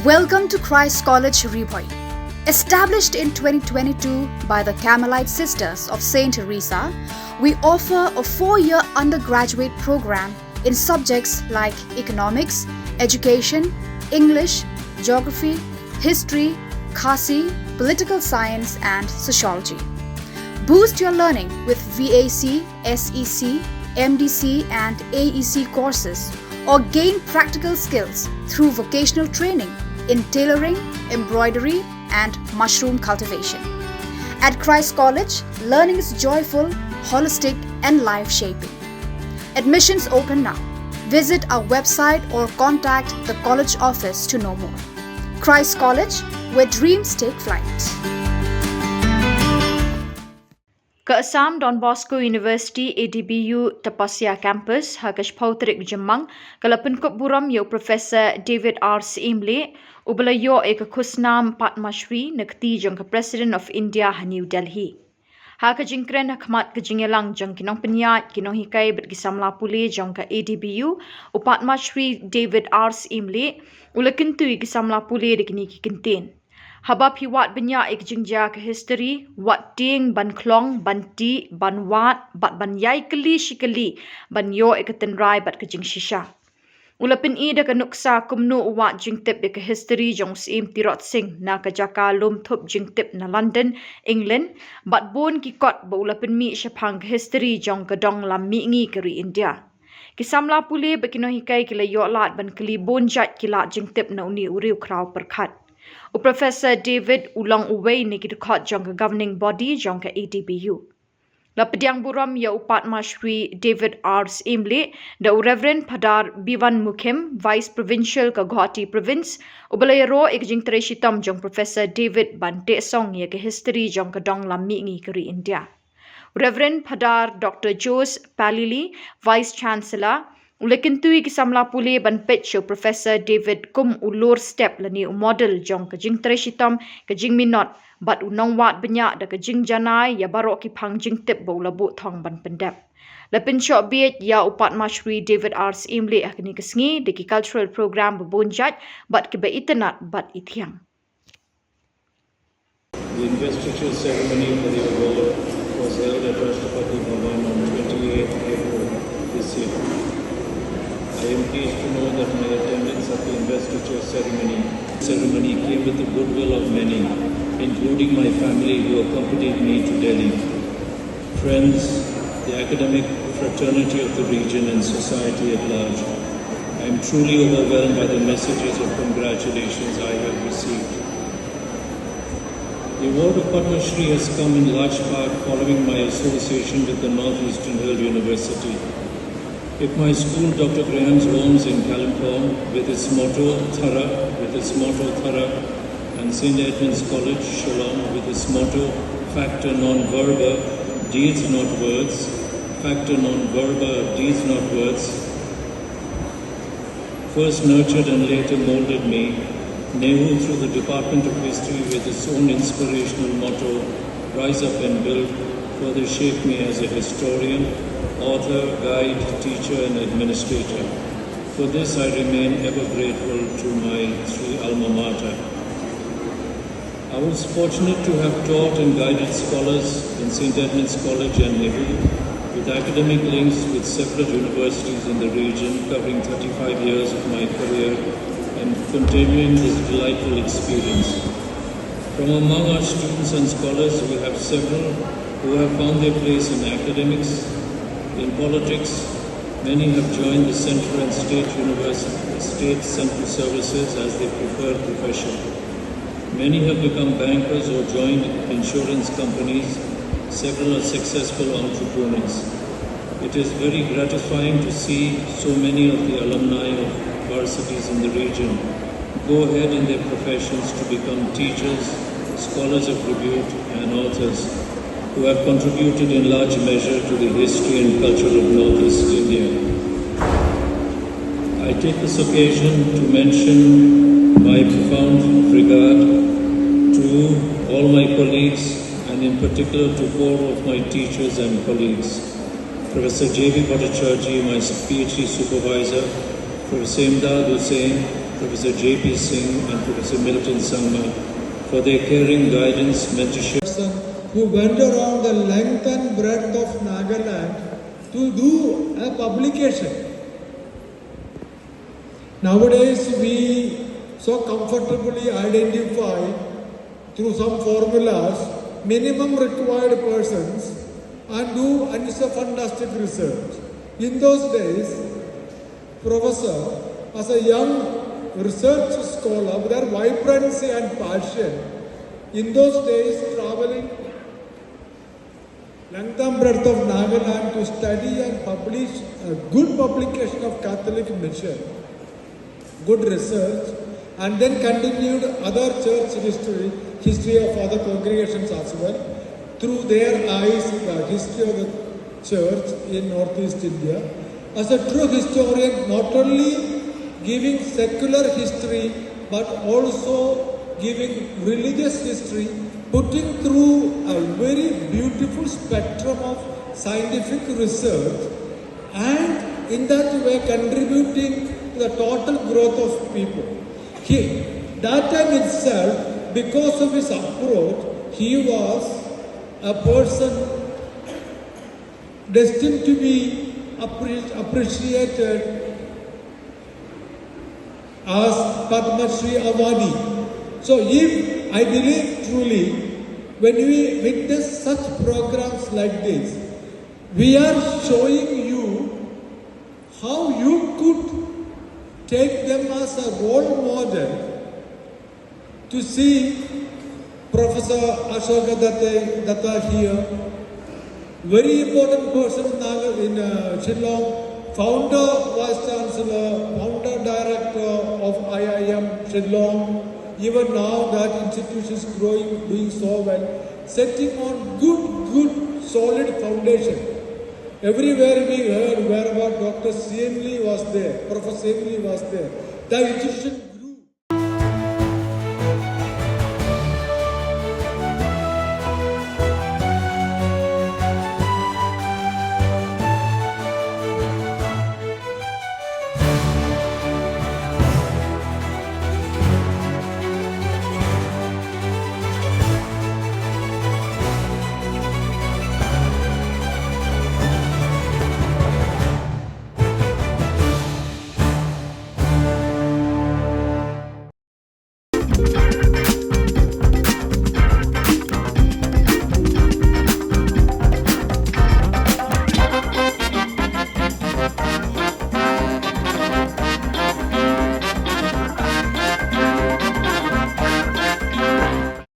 Welcome to Christ College, Reade. Established in 2022 by the Carmelite Sisters of St. Teresa, we offer a 4-year undergraduate program in subjects like economics, education, English, geography, history, khasi, political science, and sociology. Boost your learning with VAC, SEC, MDC, and AEC courses, or gain practical skills through vocational training in tailoring, embroidery, and mushroom cultivation. At Christ College, learning is joyful, holistic, and life-shaping. Admissions open now. Visit our website or contact the college office to know more. Christ College, where dreams take flight. Assam Donbosco University ADBU Tapasya Campus Hakash Pautrik Jamang Kalapun Khubor yo Professor David R. Syiemlieh Ubalayo ek khusnam Padma Shree nakti jang President of India New Delhi. Haka jingkren hakmat kajingelang jang kinong penyat kinong hikai bet Samla pule jang ka ADBU u Padma Shree David R. Syiemlieh ula Kyntu Samla pule de kini kintin. Habab hiwat benya ek jingja ke history wat ting ban Khlong ban ti ban wat bat ban yai kali shikali ban yo ek tenrai bat ke jing shisha. Ulapin I de ke nuksa kumnu wat jingtip ek history jong sim tirot sing na ke jaka lum thup jingtip na London, England bat bon ki kot ba ulapin mi shapang ke history jong ke dong lam mi ngi keri India. Kisamla pule bekino hikai kila yo lat ban kali bon jat kilat jingtip na uni uriu kraw perkhat. Professor David ulang uway ni kidukot jong governing body jong ADBU. Lapadiang buram ya Padma Shree David R. Syiemlieh da Reverend Padar Bivan Mukim Vice Provincial ka Guwahati Province ubalayaro ek jing treshitam jong Professor David Bante Song ya ke history jong dong lammi ngi keri India. Reverend Padar Dr. Jose Palili Vice Chancellor Ulekintui ki Samla pule ban petcho Professor David kum ulur step lani model jong ka jing treshitam ka jing minot bat unong wat benya da ka jing janai ya barok ki phang jing tip bo labu thong ban pendep. Lepin shot biet ya Padma Shree David R. Syiemlieh akni kesngi de ki cultural program bebonjat bat ki beitanat bat ithiang. The investiture ceremony for the award was held at Rashtrapati Bhavan on 28th April this year. I am pleased to know that my attendance at the investiture ceremony came with the goodwill of many, including my family who accompanied me to Delhi, friends, the academic fraternity of the region and society at large. I am truly overwhelmed by the messages of congratulations I have received. The award of Padma Shree has come in large part following my association with the Northeastern Hill University. If my school, Dr. Graham's Homes in Khlong, with its motto Thara, and St. Edmund's College, Shillong, with its motto Factor non verba, deeds not words, Factor non verba, deeds not words, first nurtured and later molded me. NEHU, through the Department of History, with its own inspirational motto Rise Up and Build, further shaped me as a historian, author, guide, teacher, and administrator. For this, I remain ever grateful to my three alma mater. I was fortunate to have taught and guided scholars in St. Edmund's College and NEHU, with academic links with several universities in the region, covering 35 years of my career and continuing this delightful experience. From among our students and scholars, we have several who have found their place in academics, in politics. Many have joined the central and state central services as their preferred profession. Many have become bankers or joined insurance companies. Several are successful entrepreneurs. It is very gratifying to see so many of the alumni of varsities in the region go ahead in their professions to become teachers, scholars of repute, and authors, who have contributed in large measure to the history and culture of Northeast India. I take this occasion to mention my profound regard to all my colleagues, and in particular to 4 of my teachers and colleagues. Professor J.B. Bhattacharjee, my PhD supervisor, Professor Imdad Hussain, Professor J.P. Singh and Professor Milton Samla for their caring guidance, mentorship. Who went around the length and breadth of Nagaland to do a publication. Nowadays we so comfortably identify through some formulas minimum required persons and do, and it's a fantastic research. In those days, Professor, as a young research scholar with their vibrancy and passion, in those days traveling length and breadth of Nagaland to study and publish a good publication of Catholic mission, good research, and then continued other church history of other congregations as well, through their eyes, the history of the church in Northeast India. As a true historian, not only giving secular history, but also giving religious history, putting through a very beautiful spectrum of scientific research, and in that way contributing to the total growth of people. That time itself, because of his approach, he was a person destined to be appreciated as Padma Shree Awadi. So if I believe truly, when we witness such programs like this, we are showing you how you could take them as a role model to see Professor Ashoka Datta here, very important person in Shillong, founder, vice chancellor, founder, director of IIM Shillong. Even now that institution is growing, doing so well, setting on good, solid foundation. Everywhere we heard wherever Dr. Syiemlieh was there, Professor Syiemlieh was there. The institution